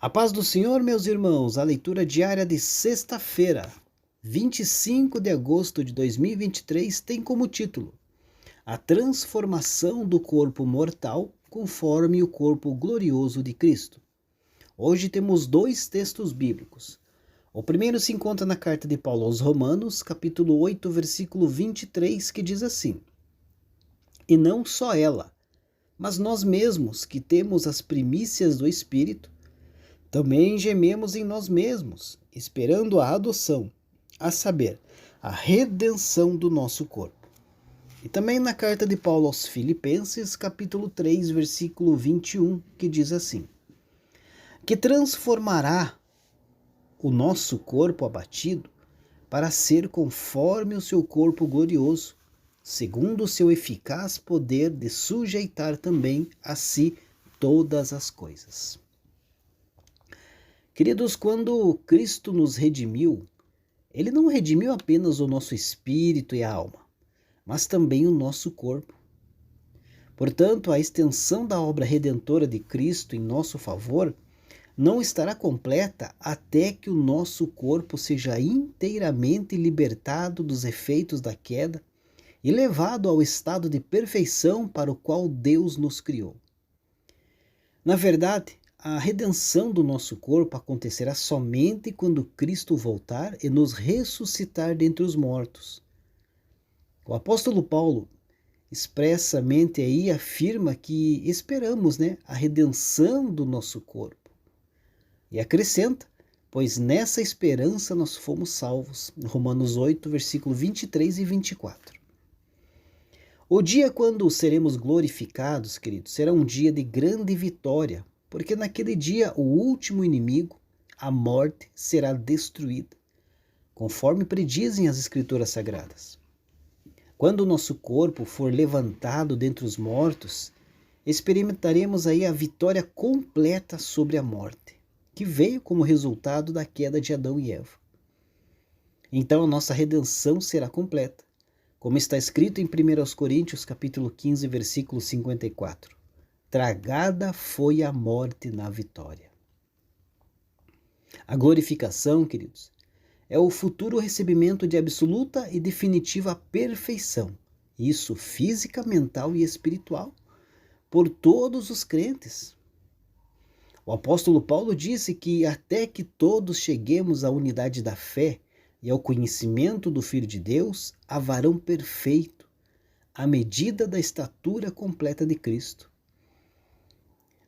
A paz do Senhor, meus irmãos, a leitura diária de sexta-feira, 25 de agosto de 2023, tem como título A transformação do corpo mortal conforme o corpo glorioso de Cristo. Hoje temos dois textos bíblicos. O primeiro se encontra na carta de Paulo aos Romanos, capítulo 8, versículo 23, que diz assim: E não só ela, mas nós mesmos, que temos as primícias do Espírito, também gememos em nós mesmos, esperando a adoção, a saber, a redenção do nosso corpo. E também na carta de Paulo aos Filipenses, capítulo 3, versículo 21, que diz assim: Que transformará o nosso corpo abatido para ser conforme o seu corpo glorioso, segundo o seu eficaz poder de sujeitar também a si todas as coisas. Queridos, quando Cristo nos redimiu, Ele não redimiu apenas o nosso espírito e a alma, mas também o nosso corpo. Portanto, a extensão da obra redentora de Cristo em nosso favor não estará completa até que o nosso corpo seja inteiramente libertado dos efeitos da queda e levado ao estado de perfeição para o qual Deus nos criou. Na verdade, a redenção do nosso corpo acontecerá somente quando Cristo voltar e nos ressuscitar dentre os mortos. O apóstolo Paulo expressamente aí afirma que esperamos, a redenção do nosso corpo. E acrescenta, pois nessa esperança nós fomos salvos. Romanos 8, versículo 23 e 24. O dia quando seremos glorificados, queridos, será um dia de grande vitória, porque naquele dia o último inimigo, a morte, será destruída, conforme predizem as Escrituras Sagradas. Quando o nosso corpo for levantado dentre os mortos, experimentaremos aí a vitória completa sobre a morte, que veio como resultado da queda de Adão e Eva. Então a nossa redenção será completa, como está escrito em 1 Coríntios capítulo 15, versículo 54. Tragada foi a morte na vitória. A glorificação, queridos, é o futuro recebimento de absoluta e definitiva perfeição, isso física, mental e espiritual, por todos os crentes. O apóstolo Paulo disse que até que todos cheguemos à unidade da fé e ao conhecimento do Filho de Deus, a varão perfeito, à medida da estatura completa de Cristo.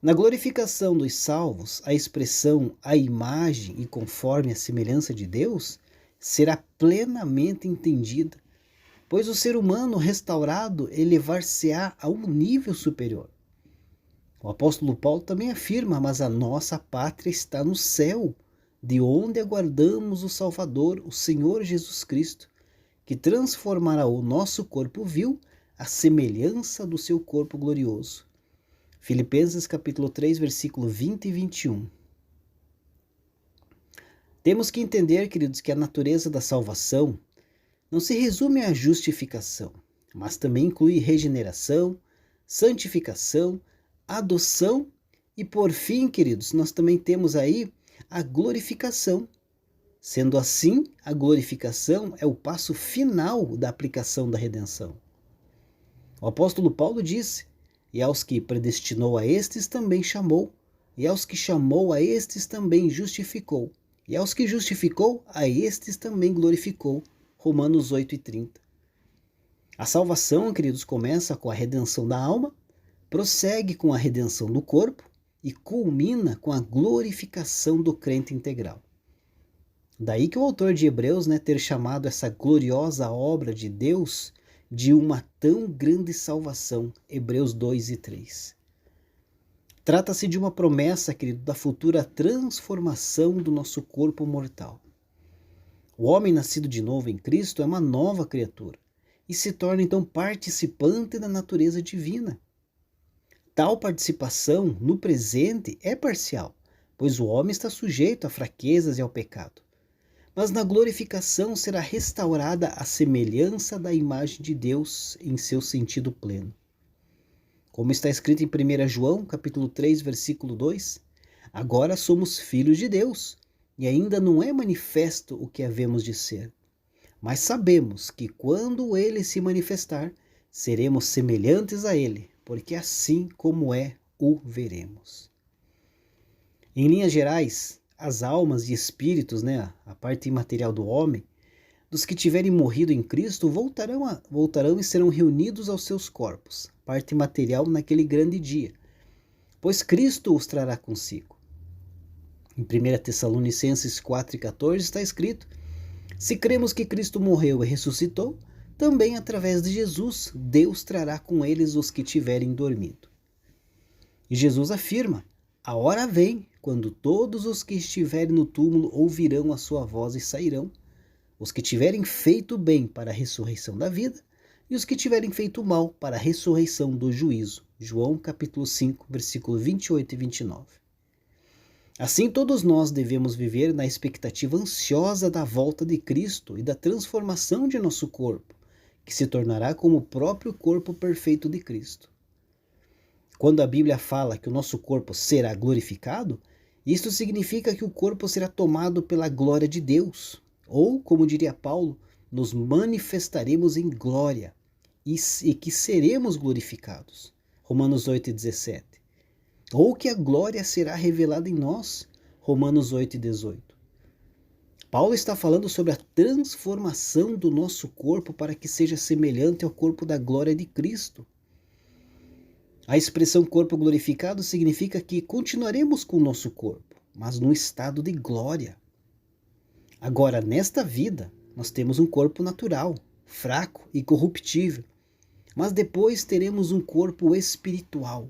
Na glorificação dos salvos, a expressão a imagem e conforme a semelhança de Deus será plenamente entendida, pois o ser humano restaurado elevar-se-á a um nível superior. O apóstolo Paulo também afirma, mas a nossa pátria está no céu, de onde aguardamos o Salvador, o Senhor Jesus Cristo, que transformará o nosso corpo vil à semelhança do seu corpo glorioso. Filipenses capítulo 3, versículo 20 e 21. Temos que entender, queridos, que a natureza da salvação não se resume à justificação, mas também inclui regeneração, santificação, adoção e, por fim, queridos, nós também temos aí a glorificação. Sendo assim, a glorificação é o passo final da aplicação da redenção. O apóstolo Paulo disse: E aos que predestinou a estes também chamou, e aos que chamou a estes também justificou, e aos que justificou a estes também glorificou. Romanos 8:30. A salvação, queridos, começa com a redenção da alma, prossegue com a redenção do corpo e culmina com a glorificação do crente integral. Daí que o autor de Hebreus, ter chamado essa gloriosa obra de Deus de uma tão grande salvação, Hebreus 2 e 3. Trata-se de uma promessa, querido, da futura transformação do nosso corpo mortal. O homem nascido de novo em Cristo é uma nova criatura e se torna então participante da natureza divina. Tal participação no presente é parcial, pois o homem está sujeito a fraquezas e ao pecado. Mas na glorificação será restaurada a semelhança da imagem de Deus em seu sentido pleno. Como está escrito em 1 João, capítulo 3, versículo 2, Agora somos filhos de Deus e ainda não é manifesto o que havemos de ser. Mas sabemos que quando ele se manifestar, seremos semelhantes a ele, porque assim como é, o veremos. Em linhas gerais, as almas e espíritos, a parte imaterial do homem, dos que tiverem morrido em Cristo, voltarão e serão reunidos aos seus corpos, parte material naquele grande dia, pois Cristo os trará consigo. Em 1 Tessalonicenses 4,14 está escrito: se cremos que Cristo morreu e ressuscitou, também através de Jesus, Deus trará com eles os que tiverem dormido. E Jesus afirma: a hora vem, quando todos os que estiverem no túmulo ouvirão a sua voz e sairão, os que tiverem feito bem para a ressurreição da vida, e os que tiverem feito mal para a ressurreição do juízo. João capítulo 5, versículo 28 e 29. Assim todos nós devemos viver na expectativa ansiosa da volta de Cristo e da transformação de nosso corpo, que se tornará como o próprio corpo perfeito de Cristo. Quando a Bíblia fala que o nosso corpo será glorificado, isto significa que o corpo será tomado pela glória de Deus, ou, como diria Paulo, nos manifestaremos em glória e que seremos glorificados. Romanos 8,17. Ou que a glória será revelada em nós. Romanos 8,18. Paulo está falando sobre a transformação do nosso corpo para que seja semelhante ao corpo da glória de Cristo. A expressão corpo glorificado significa que continuaremos com o nosso corpo, mas num estado de glória. Agora, nesta vida, nós temos um corpo natural, fraco e corruptível, mas depois teremos um corpo espiritual,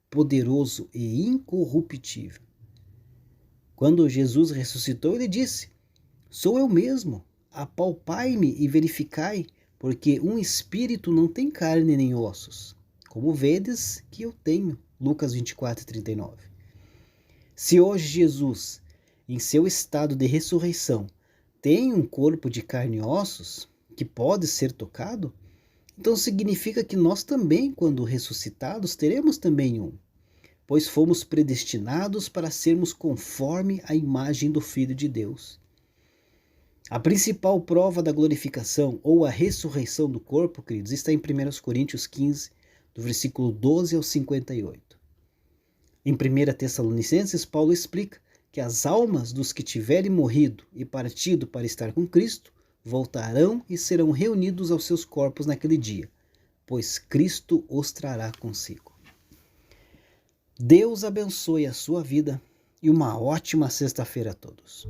poderoso e incorruptível. Quando Jesus ressuscitou, ele disse: sou eu mesmo, apalpai-me e verificai, porque um espírito não tem carne nem ossos, como vedes que eu tenho. Lucas 24:39. Se hoje Jesus, em seu estado de ressurreição, tem um corpo de carne e ossos, que pode ser tocado, então significa que nós também, quando ressuscitados, teremos também um, pois fomos predestinados para sermos conforme a imagem do Filho de Deus. A principal prova da glorificação ou a ressurreição do corpo, queridos, está em 1 Coríntios 15, do versículo 12 ao 58. Em 1 Tessalonicenses, Paulo explica que as almas dos que tiverem morrido e partido para estar com Cristo voltarão e serão reunidos aos seus corpos naquele dia, pois Cristo os trará consigo. Deus abençoe a sua vida e uma ótima sexta-feira a todos.